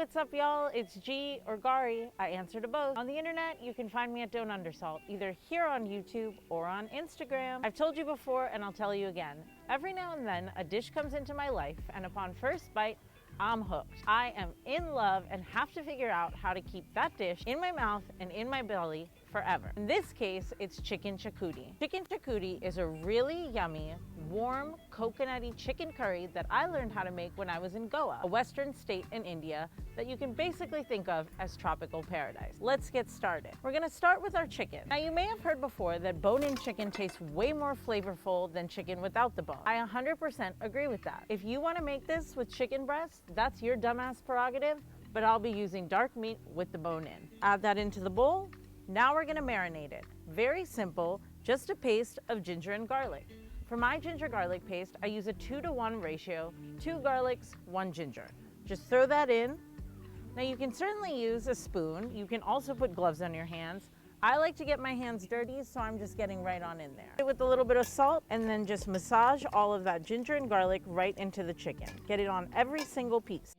what's up, y'all? It's G or Gari. I answer to both. On the internet, you can find me at Don't Undersalt, either here on YouTube or on Instagram. I've told you before and I'll tell you again. Every now and then, a dish comes into my life, and upon first bite, I'm hooked. I am in love and have to figure out how to keep that dish in my mouth and in my belly forever. In this case, it's chicken xacuti. Chicken xacuti is a really yummy, warm, coconutty chicken curry that I learned how to make when I was in Goa, a western state in India that you can basically think of as tropical paradise. Let's get started. We're gonna start with our chicken. Now, you may have heard before that bone-in chicken tastes way more flavorful than chicken without the bone. I 100% agree with that. If you wanna make this with chicken breast, that's your dumbass prerogative, but I'll be using dark meat with the bone in. Add that into the bowl. Now we're gonna marinate it. Very simple, just a paste of ginger and garlic. For my ginger garlic paste, I use a 2-to-1 ratio, 2 garlics, 1 ginger. Just throw that in. Now you can certainly use a spoon. You can also put gloves on your hands. I like to get my hands dirty, so I'm just getting right on in there. With a little bit of salt, and then just massage all of that ginger and garlic right into the chicken. Get it on every single piece.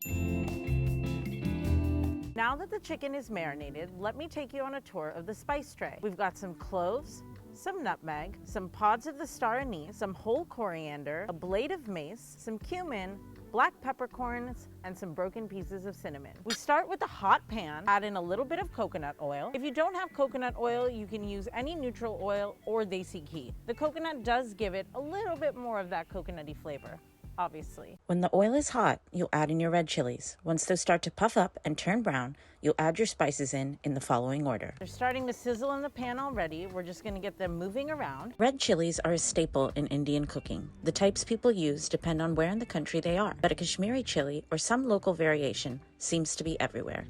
Now that the chicken is marinated, let me take you on a tour of the spice tray. We've got some cloves, some nutmeg, some pods of the star anise, some whole coriander, a blade of mace, some cumin, black peppercorns, and some broken pieces of cinnamon. We start with a hot pan, add in a little bit of coconut oil. If you don't have coconut oil, you can use any neutral oil or desi ghee. The coconut does give it a little bit more of that coconutty flavor, obviously. When the oil is hot, you'll add in your red chilies. Once those start to puff up and turn brown, you'll add your spices in the following order. They're starting to sizzle in the pan already. We're just gonna get them moving around. Red chilies are a staple in Indian cooking. The types people use depend on where in the country they are, but a Kashmiri chili or some local variation seems to be everywhere.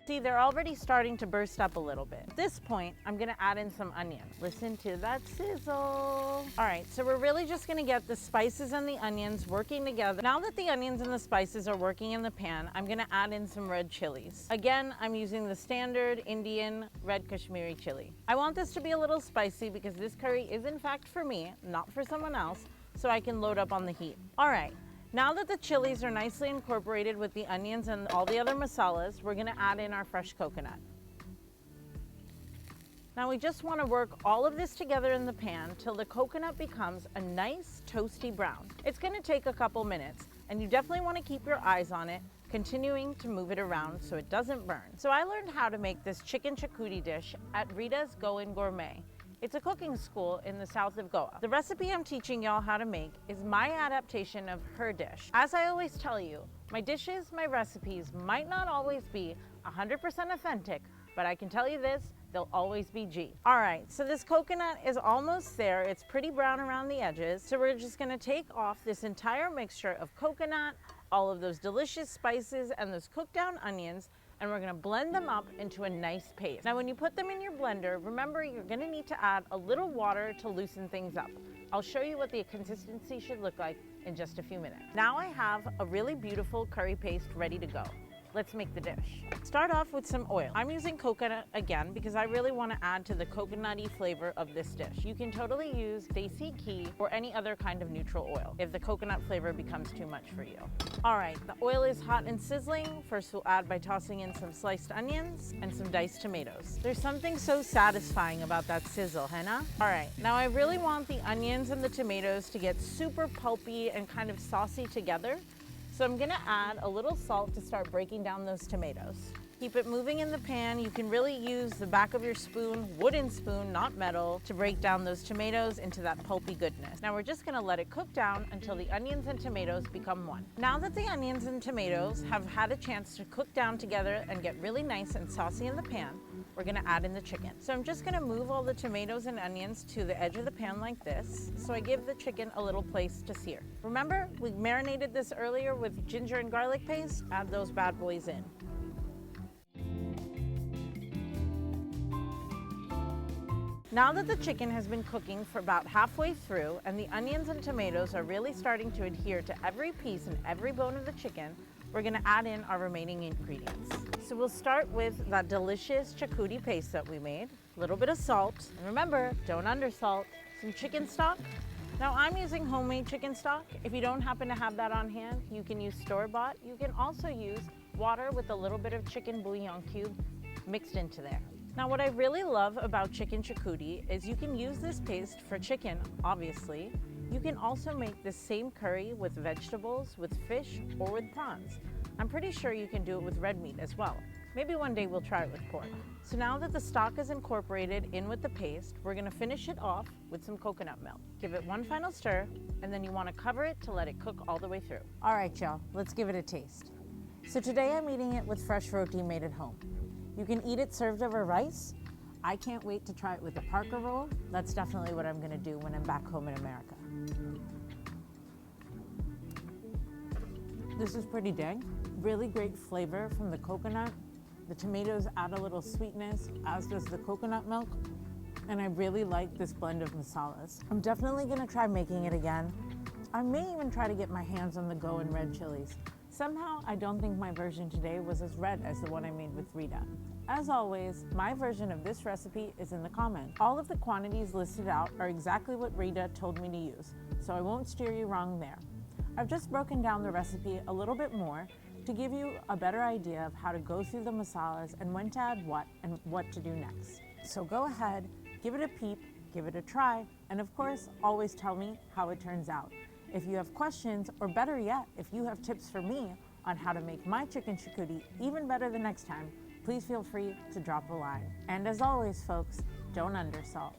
See, they're already starting to burst up a little bit. At this point, I'm gonna add in some onion. Listen to that sizzle. All right, so we're really just gonna get the spices and the onions working together. Now that the onions and the spices are working in the pan, I'm gonna add in some red chilies. Again, I'm using the standard Indian red Kashmiri chili. I want this to be a little spicy because this curry is in fact for me, not for someone else, so I can load up on the heat. All right. Now that the chilies are nicely incorporated with the onions and all the other masalas, we're gonna add in our fresh coconut. Now we just wanna work all of this together in the pan till the coconut becomes a nice toasty brown. It's gonna take a couple minutes, and you definitely wanna keep your eyes on it, continuing to move it around so it doesn't burn. So I learned how to make this chicken xacuti dish at Rita's Goan Gourmet. It's a cooking school in the south of Goa. The recipe I'm teaching y'all how to make is my adaptation of her dish. As I always tell you, my dishes, my recipes might not always be 100% authentic, but I can tell you this, they'll always be G. All right, so this coconut is almost there. It's pretty brown around the edges. So we're just gonna take off this entire mixture of coconut, all of those delicious spices, and those cooked down onions, and we're gonna blend them up into a nice paste. Now, when you put them in your blender, remember you're gonna need to add a little water to loosen things up. I'll show you what the consistency should look like in just a few minutes. Now I have a really beautiful curry paste ready to go. Let's make the dish. Start off with some oil. I'm using coconut again because I really want to add to the coconutty flavor of this dish. You can totally use desi ghee or any other kind of neutral oil if the coconut flavor becomes too much for you. All right, the oil is hot and sizzling. First we'll add by tossing in some sliced onions and some diced tomatoes. There's something so satisfying about that sizzle, Henna. All right, now I really want the onions and the tomatoes to get super pulpy and kind of saucy together. So I'm gonna add a little salt to start breaking down those tomatoes. Keep it moving in the pan. You can really use the back of your spoon, wooden spoon, not metal, to break down those tomatoes into that pulpy goodness. Now we're just gonna let it cook down until the onions and tomatoes become one. Now that the onions and tomatoes have had a chance to cook down together and get really nice and saucy in the pan, we're gonna add in the chicken. So I'm just gonna move all the tomatoes and onions to the edge of the pan like this, so I give the chicken a little place to sear. Remember, we marinated this earlier with ginger and garlic paste. Add those bad boys in. Now that the chicken has been cooking for about halfway through and the onions and tomatoes are really starting to adhere to every piece and every bone of the chicken, we're gonna add in our remaining ingredients. So we'll start with that delicious xacuti paste that we made, a little bit of salt, and remember, don't undersalt, some chicken stock. Now I'm using homemade chicken stock. If you don't happen to have that on hand, you can use store-bought. You can also use water with a little bit of chicken bouillon cube mixed into there. Now, what I really love about chicken Xacuti is you can use this paste for chicken, obviously. You can also make the same curry with vegetables, with fish, or with prawns. I'm pretty sure you can do it with red meat as well. Maybe one day we'll try it with pork. So now that the stock is incorporated in with the paste, we're gonna finish it off with some coconut milk. Give it one final stir, and then you wanna cover it to let it cook all the way through. All right, y'all, let's give it a taste. So today I'm eating it with fresh roti made at home. You can eat it served over rice. I can't wait to try it with a Parker roll. That's definitely what I'm gonna do when I'm back home in America. This is pretty dang. Really great flavor from the coconut. The tomatoes add a little sweetness, as does the coconut milk. And I really like this blend of masalas. I'm definitely gonna try making it again. I may even try to get my hands on the Goan red chilies. Somehow, I don't think my version today was as red as the one I made with Rita. As always, my version of this recipe is in the comments. All of the quantities listed out are exactly what Rita told me to use, so I won't steer you wrong there. I've just broken down the recipe a little bit more to give you a better idea of how to go through the masalas and when to add what and what to do next. So go ahead, give it a peep, give it a try, and of course, always tell me how it turns out. If you have questions, or better yet, if you have tips for me on how to make my chicken Xacuti even better the next time, please feel free to drop a line. And as always, folks, don't undersalt.